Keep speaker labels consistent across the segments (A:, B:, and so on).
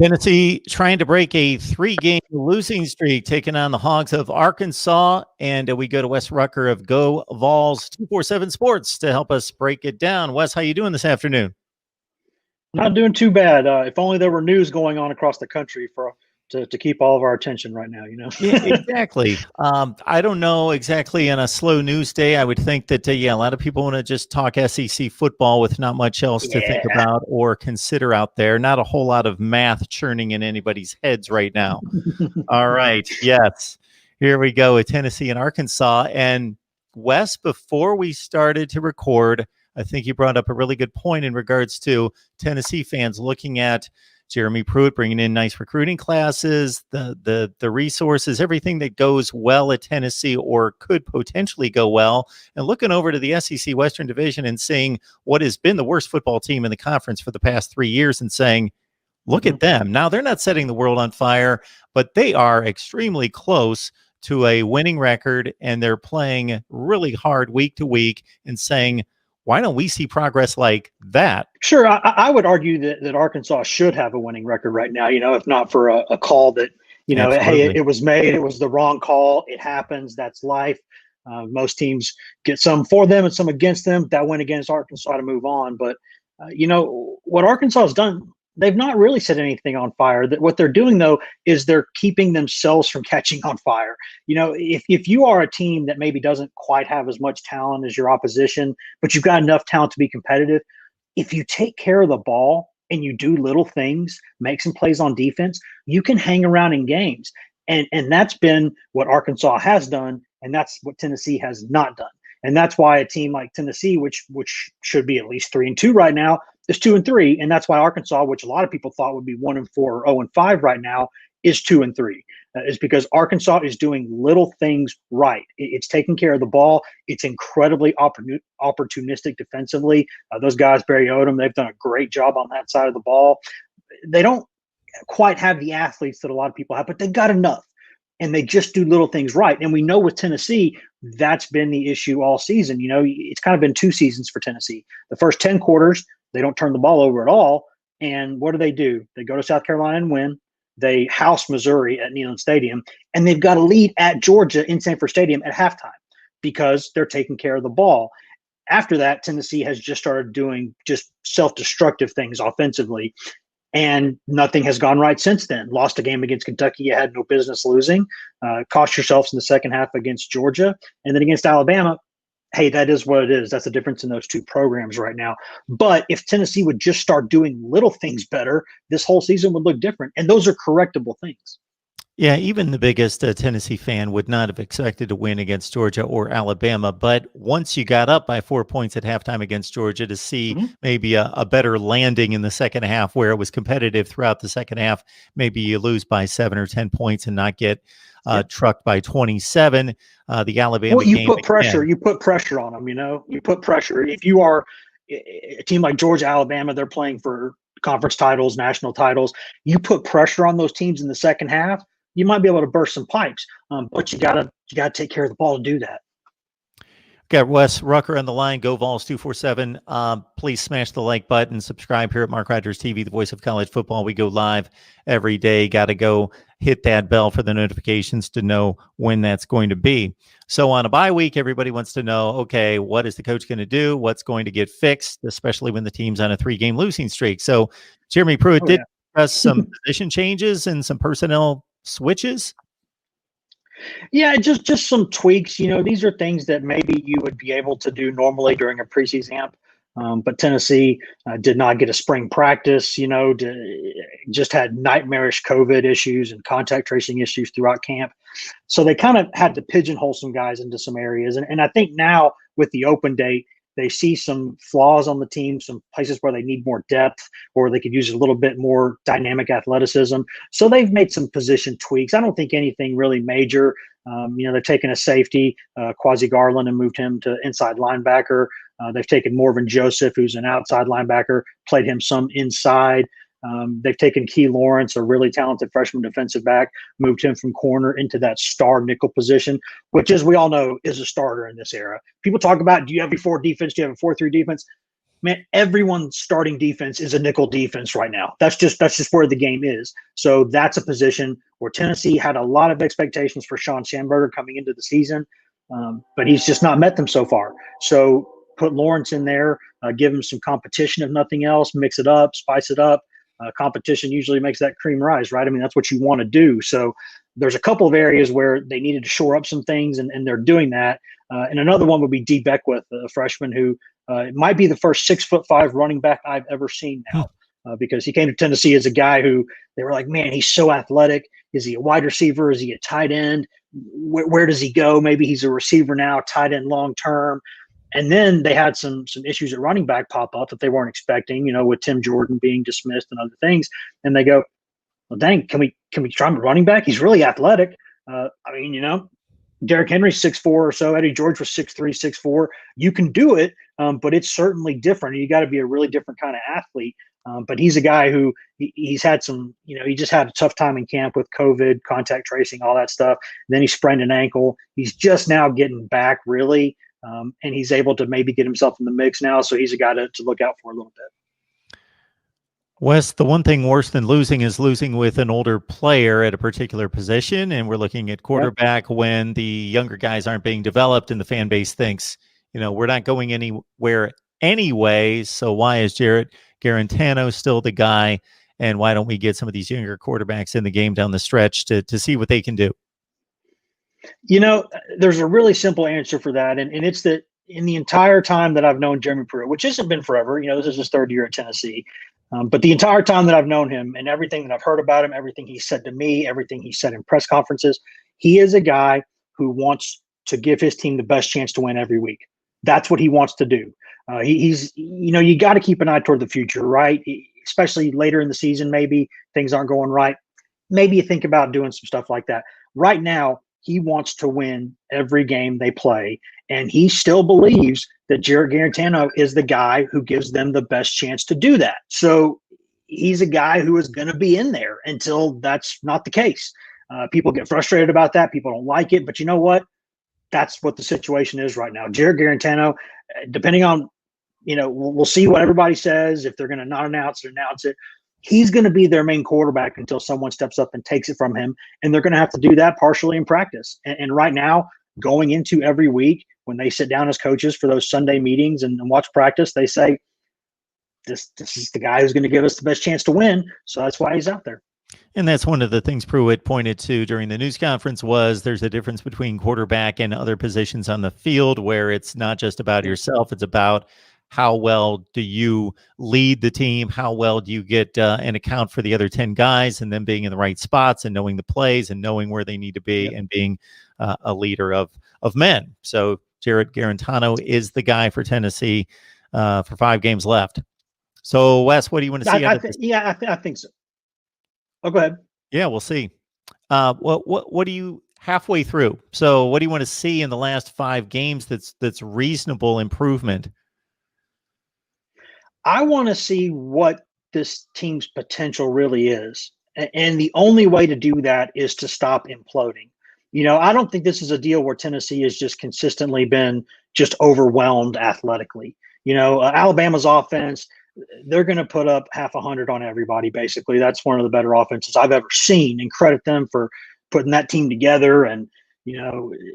A: Tennessee trying to break a 3-game losing streak, taking on the Hogs of Arkansas. And we go to Wes Rucker of Go Vols 247 Sports to help us break it down. Wes, how you doing this afternoon?
B: Not doing too bad. If only there were news going on across the country to keep all of our attention right now,
A: Yeah, exactly. I don't know exactly on a slow news day. I would think that, a lot of people want to just talk SEC football with not much else to think about or consider out there. Not a whole lot of math churning in anybody's heads right now. All right. Yes. Here we go with Tennessee and Arkansas. And Wes, before we started to record, I think you brought up a really good point in regards to Tennessee fans looking at Jeremy Pruitt bringing in nice recruiting classes, the resources, everything that goes well at Tennessee or could potentially go well, and looking over to the SEC Western Division and seeing what has been the worst football team in the conference for the past 3 years and saying, look at them. Now, they're not setting the world on fire, but they are extremely close to a winning record, and they're playing really hard week to week and saying, why don't we see progress like that?
B: Sure. I would argue that Arkansas should have a winning record right now, if not for a call that, hey, it was made, it was the wrong call. It happens. That's life. Most teams get some for them and some against them. That went against Arkansas to move on. But, what Arkansas has done, they've not really set anything on fire. That what they're doing, though, is they're keeping themselves from catching on fire. If you are a team that maybe doesn't quite have as much talent as your opposition, but you've got enough talent to be competitive, if you take care of the ball and you do little things, make some plays on defense, you can hang around in games. And that's been what Arkansas has done, and that's what Tennessee has not done. And that's why a team like Tennessee, which should be at least 3-2 right now, is 2-3, and that's why Arkansas, which a lot of people thought would be 1-4 or 0-5 right now, is 2-3. Is because Arkansas is doing little things right. It's taking care of the ball. It's incredibly opportunistic defensively. Those guys, Barry Odom, they've done a great job on that side of the ball. They don't quite have the athletes that a lot of people have, but they've got enough. And they just do little things right. And we know with Tennessee, that's been the issue all season. It's kind of been 2 seasons for Tennessee. The first 10 quarters, they don't turn the ball over at all. And what do? They go to South Carolina and win. They house Missouri at Neyland Stadium. And they've got a lead at Georgia in Sanford Stadium at halftime because they're taking care of the ball. After that, Tennessee has just started doing just self-destructive things offensively. And nothing has gone right since then. Lost a game against Kentucky you had no business losing. Cost yourselves in the second half against Georgia. And then against Alabama, hey, that is what it is. That's the difference in those 2 programs right now. But if Tennessee would just start doing little things better, this whole season would look different. And those are correctable things.
A: Yeah, even the biggest Tennessee fan would not have expected to win against Georgia or Alabama. But once you got up by 4 points at halftime against Georgia, to see maybe a better landing in the second half where it was competitive throughout the second half, maybe you lose by 7 or 10 points and not get trucked by 27. The Alabama
B: you
A: game
B: put pressure. You put pressure on them. You put pressure. If you are a team like Georgia, Alabama, they're playing for conference titles, national titles. You put pressure on those teams in the second half, you might be able to burst some pipes, but you gotta take care of the ball to do that.
A: Got Wes Rucker on the line. Go Vols 247. Please smash the like button. Subscribe here at MarkRogersTV, the voice of college football. We go live every day. Got to go hit that bell for the notifications to know when that's going to be. So on a bye week, everybody wants to know, okay, what is the coach going to do? What's going to get fixed, especially when the team's on a 3-game losing streak? So Jeremy Pruitt did discuss some position changes and some personnel switches.
B: Yeah, just some tweaks. These are things that maybe you would be able to do normally during a preseason camp. But Tennessee did not get a spring practice, just had nightmarish COVID issues and contact tracing issues throughout camp. So they kind of had to pigeonhole some guys into some areas. And I think now with the open date, they see some flaws on the team, some places where they need more depth or they could use a little bit more dynamic athleticism. So they've made some position tweaks. I don't think anything really major. They've taken a safety, Quasi Garland, and moved him to inside linebacker. They've taken Morvin Joseph, who's an outside linebacker, played him some inside. They've taken Key Lawrence, a really talented freshman defensive back, moved him from corner into that star nickel position, which, as we all know, is a starter in this era. People talk about, do you have a 4 defense? Do you have a 4-3 defense? man, everyone's starting defense is a nickel defense right now. That's just where the game is. So that's a position where Tennessee had a lot of expectations for Sean Schamberger coming into the season, but he's just not met them so far. So put Lawrence in there, give him some competition if nothing else, mix it up, spice it up. Competition usually makes that cream rise, right? I mean, that's what you want to do. So there's a couple of areas where they needed to shore up some things, and they're doing that. And another one would be D. Beckwith, a freshman who it might be the first 6'5" running back I've ever seen now, because he came to Tennessee as a guy who they were like, man, he's so athletic. Is he a wide receiver? Is he a tight end? Where does he go? Maybe he's a receiver now, tight end long term. And then they had some issues at running back pop up that they weren't expecting, with Tim Jordan being dismissed and other things. And they go, well, dang, can we try him at running back? He's really athletic. Derrick Henry's 6'4" or so. Eddie George was 6'3", 6'4". You can do it, but it's certainly different. You got to be a really different kind of athlete. But he's a guy who he's had some, he just had a tough time in camp with COVID, contact tracing, all that stuff. And then he sprained an ankle. He's just now getting back, really. And he's able to maybe get himself in the mix now. So he's a guy to look out for a little bit.
A: Wes, the one thing worse than losing is losing with an older player at a particular position. And we're looking at quarterback when the younger guys aren't being developed and the fan base thinks, we're not going anywhere anyway. So why is Jarrett Guarantano still the guy? And why don't we get some of these younger quarterbacks in the game down the stretch to see what they can do?
B: There's a really simple answer for that. And it's that in the entire time that I've known Jeremy Pruitt, which hasn't been forever, this is his third year at Tennessee. But the entire time that I've known him and everything that I've heard about him, everything he said to me, everything he said in press conferences, he is a guy who wants to give his team the best chance to win every week. That's what he wants to do. He's you got to keep an eye toward the future, right? Especially later in the season, maybe things aren't going right. Maybe you think about doing some stuff like that. Right now, he wants to win every game they play, and he still believes that Jarrett Guarantano is the guy who gives them the best chance to do that. So he's a guy who is going to be in there until that's not the case. People get frustrated about that. People don't like it, but you know what? That's what the situation is right now. Jarrett Guarantano, depending on, we'll see what everybody says. If they're going to not announce it. He's going to be their main quarterback until someone steps up and takes it from him. And they're going to have to do that partially in practice. And right now, going into every week, when they sit down as coaches for those Sunday meetings and watch practice, they say, this is the guy who's going to give us the best chance to win. So that's why he's out there.
A: And that's one of the things Pruitt pointed to during the news conference was there's a difference between quarterback and other positions on the field where it's not just about yourself. It's about how well do you lead the team? How well do you get an account for the other 10 guys and then being in the right spots and knowing the plays and knowing where they need to be and being a leader of men. So Jarrett Guarantano is the guy for Tennessee for 5 games left. So Wes, what do you want to see?
B: I think so. Oh, go ahead.
A: Yeah, we'll see. What do you halfway through? So what do you want to see in the last 5 games that's reasonable improvement?
B: I want to see what this team's potential really is. And the only way to do that is to stop imploding. I don't think this is a deal where Tennessee has just consistently been just overwhelmed athletically. Alabama's offense, they're going to put up half 100 on everybody, basically. That's one of the better offenses I've ever seen, and credit them for putting that team together and,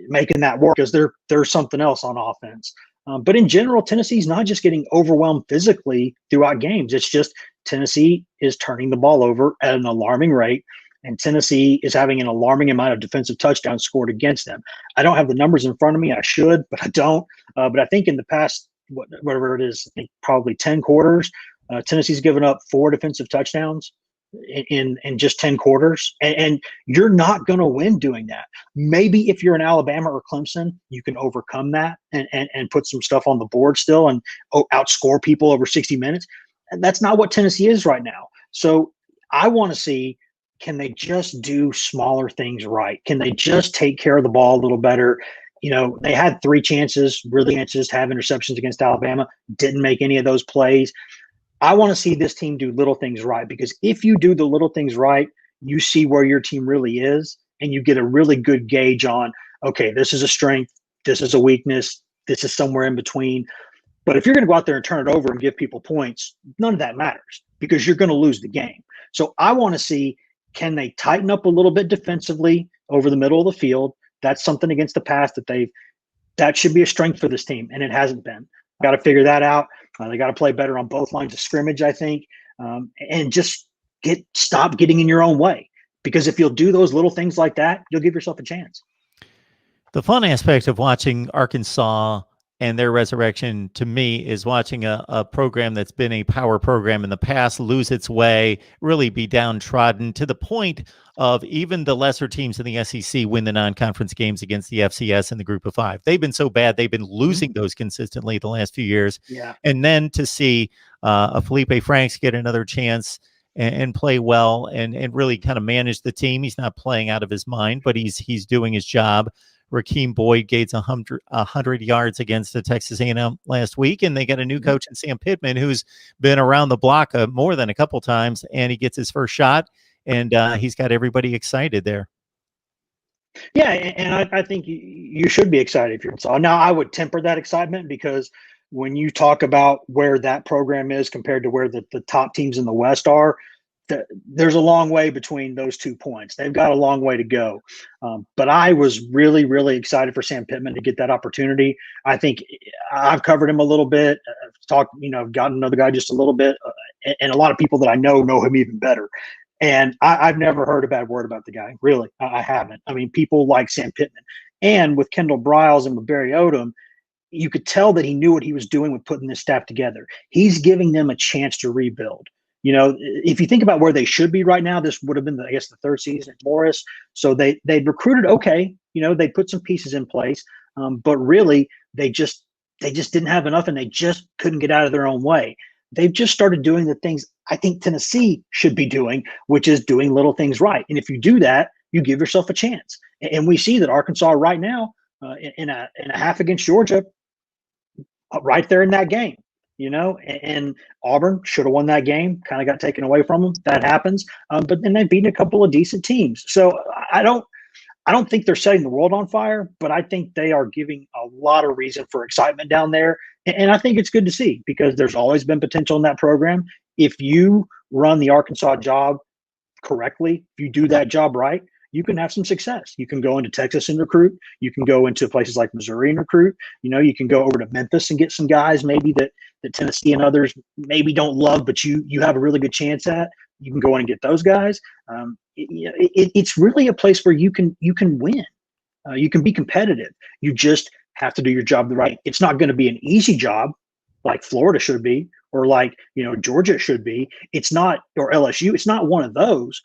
B: making that work because they're something else on offense. But in general, Tennessee's not just getting overwhelmed physically throughout games. It's just Tennessee is turning the ball over at an alarming rate, and Tennessee is having an alarming amount of defensive touchdowns scored against them. I don't have the numbers in front of me. I should, but I don't. But I think in the past, whatever it is, I think probably 10 quarters, Tennessee's given up 4 defensive touchdowns in just 10 quarters. And you're not going to win doing that. Maybe if you're in Alabama or Clemson, you can overcome that and put some stuff on the board still and outscore people over 60 minutes. And that's not what Tennessee is right now. So I want to see, can they just do smaller things right? Can they just take care of the ball a little better? They had 3 chances to have interceptions against Alabama, didn't make any of those plays. I want to see this team do little things right, because if you do the little things right, you see where your team really is, and you get a really good gauge on, okay, this is a strength, this is a weakness, this is somewhere in between. But if you're going to go out there and turn it over and give people points, none of that matters because you're going to lose the game. So I want to see, can they tighten up a little bit defensively over the middle of the field? That's something against the pass that should be a strength for this team, and it hasn't been. Got to figure that out. They got to play better on both lines of scrimmage, I think, and just stop getting in your own way. Because if you'll do those little things like that, you'll give yourself a chance.
A: The fun aspect of watching Arkansas and their resurrection to me is watching a program that's been a power program in the past lose its way, really be downtrodden to the point of even the lesser teams in the SEC win the non-conference games against the FCS and the Group of Five. They've been so bad. They've been losing those consistently the last few years.
B: Yeah.
A: And then to see a Felipe Franks get another chance and play well and really kind of manage the team. He's not playing out of his mind, but he's doing his job. Rakeem Boyd gains 100 yards against the Texas A&M last week, and they got a new coach in Sam Pittman who's been around the block more than a couple times, and he gets his first shot, and he's got everybody excited there.
B: Yeah, and I think you should be excited if you're Arkansas. Now, I would temper that excitement because when you talk about where that program is compared to where the top teams in the West are, there's a long way between those 2 points. They've got a long way to go. But I was really, really excited for Sam Pittman to get that opportunity. I think I've covered him a little bit, gotten another guy just a little bit, and a lot of people that I know him even better. And I've never heard a bad word about the guy. Really, I haven't. I mean, people like Sam Pittman. And with Kendall Briles and with Barry Odom, you could tell that he knew what he was doing with putting this staff together. He's giving them a chance to rebuild. You know, if you think about where they should be right now, this would have been, the third season at Morris. So they'd recruited okay. You know, they put some pieces in place, but really they just didn't have enough, and they just couldn't get out of their own way. They've just started doing the things I think Tennessee should be doing, which is doing little things right. And if you do that, you give yourself a chance. And we see that Arkansas right now in a half against Georgia, right there in that game. You know, and Auburn should have won that game, kind of got taken away from them. That happens. But then they've beaten a couple of decent teams. So I don't think they're setting the world on fire, but I think they are giving a lot of reason for excitement down there. And I think it's good to see because there's always been potential in that program. If you run the Arkansas job correctly, if you do that job right, you can have some success. You can go into Texas and recruit. You can go into places like Missouri and recruit. You know, you can go over to Memphis and get some guys maybe that Tennessee and others maybe don't love, but you have a really good chance at. You can go in and get those guys. It's really a place where you can win. You can be competitive. You just have to do your job right. It's not going to be an easy job like Florida should be, or like, Georgia should be. It's not, or LSU. It's not one of those.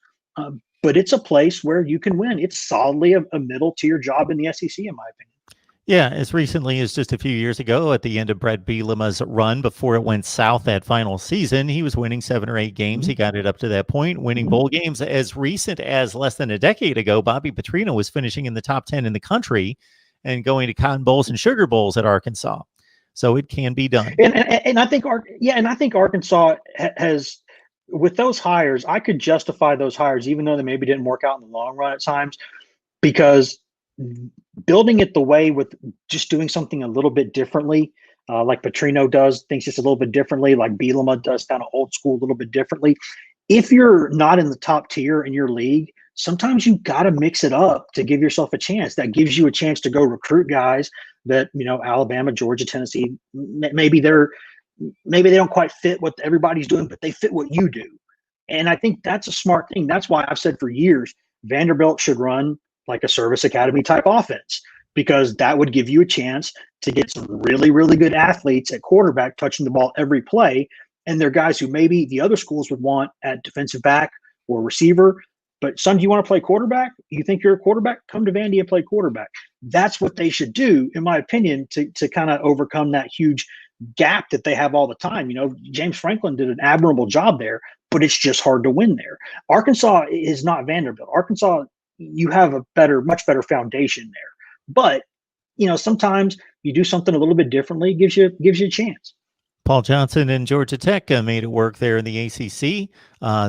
B: But it's a place where you can win. It's solidly a middle tier job in the SEC, in my opinion.
A: Yeah, as recently as just a few years ago, at the end of Brett Bielema's run before it went south that final season, he was winning 7 or 8 games. He got it up to that point, winning bowl games. As recent as less than a decade ago, Bobby Petrino was finishing in the top 10 in the country and going to Cotton Bowls and Sugar Bowls at Arkansas. So it can be done.
B: And I think, Arkansas has. With those hires, I could justify those hires, even though they maybe didn't work out in the long run at times, because building it the way with just doing something a little bit differently, like Petrino does, things just a little bit differently, like Bielema does kind of old school a little bit differently. If you're not in the top tier in your league, sometimes you got to mix it up to give yourself a chance. That gives you a chance to go recruit guys that, Alabama, Georgia, Tennessee, maybe they don't quite fit what everybody's doing, but they fit what you do. And I think that's a smart thing. That's why I've said for years, Vanderbilt should run like a service academy type offense, because that would give you a chance to get some really, really good athletes at quarterback touching the ball every play. And they're guys who maybe the other schools would want at defensive back or receiver. But son, do you want to play quarterback? You think you're a quarterback? Come to Vandy and play quarterback. That's what they should do, in my opinion, to kind of overcome that huge gap that they have all the time. James Franklin did an admirable job there, but it's just hard to win there. Arkansas is not Vanderbilt. Arkansas, you have a much better foundation there. But, sometimes you do something a little bit differently, gives you a chance.
A: Paul Johnson and Georgia Tech made it work there in the ACC.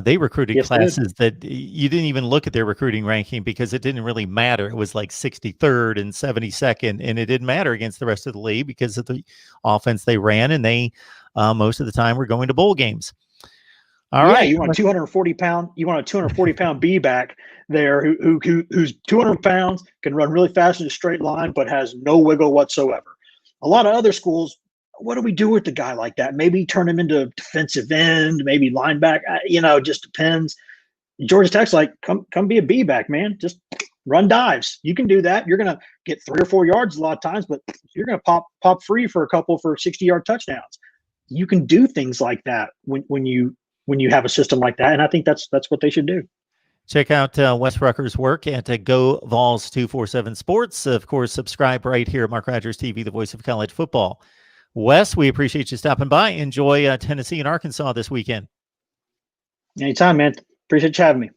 A: They recruited classes that you didn't even look at their recruiting ranking because it didn't really matter. It was like 63rd and 72nd, and it didn't matter against the rest of the league because of the offense they ran, and they most of the time were going to bowl games. All right,
B: you want a 240-pound B back there who's 200 pounds, can run really fast in a straight line, but has no wiggle whatsoever. A lot of other schools, what do we do with the guy like that? Maybe turn him into defensive end, maybe linebacker. Just depends. Georgia Tech's like, come be a B back, man. Just run dives. You can do that. You're gonna get 3 or 4 yards a lot of times, but you're gonna pop free for a couple for 60-yard touchdowns. You can do things like that when you have a system like that, and I think that's what they should do.
A: Check out Wes Rucker's work at Go Vols 247 Sports. Of course, subscribe right here at Mark Rogers TV, the voice of college football. Wes, we appreciate you stopping by. Enjoy Tennessee and Arkansas this weekend.
B: Anytime, man. Appreciate you having me.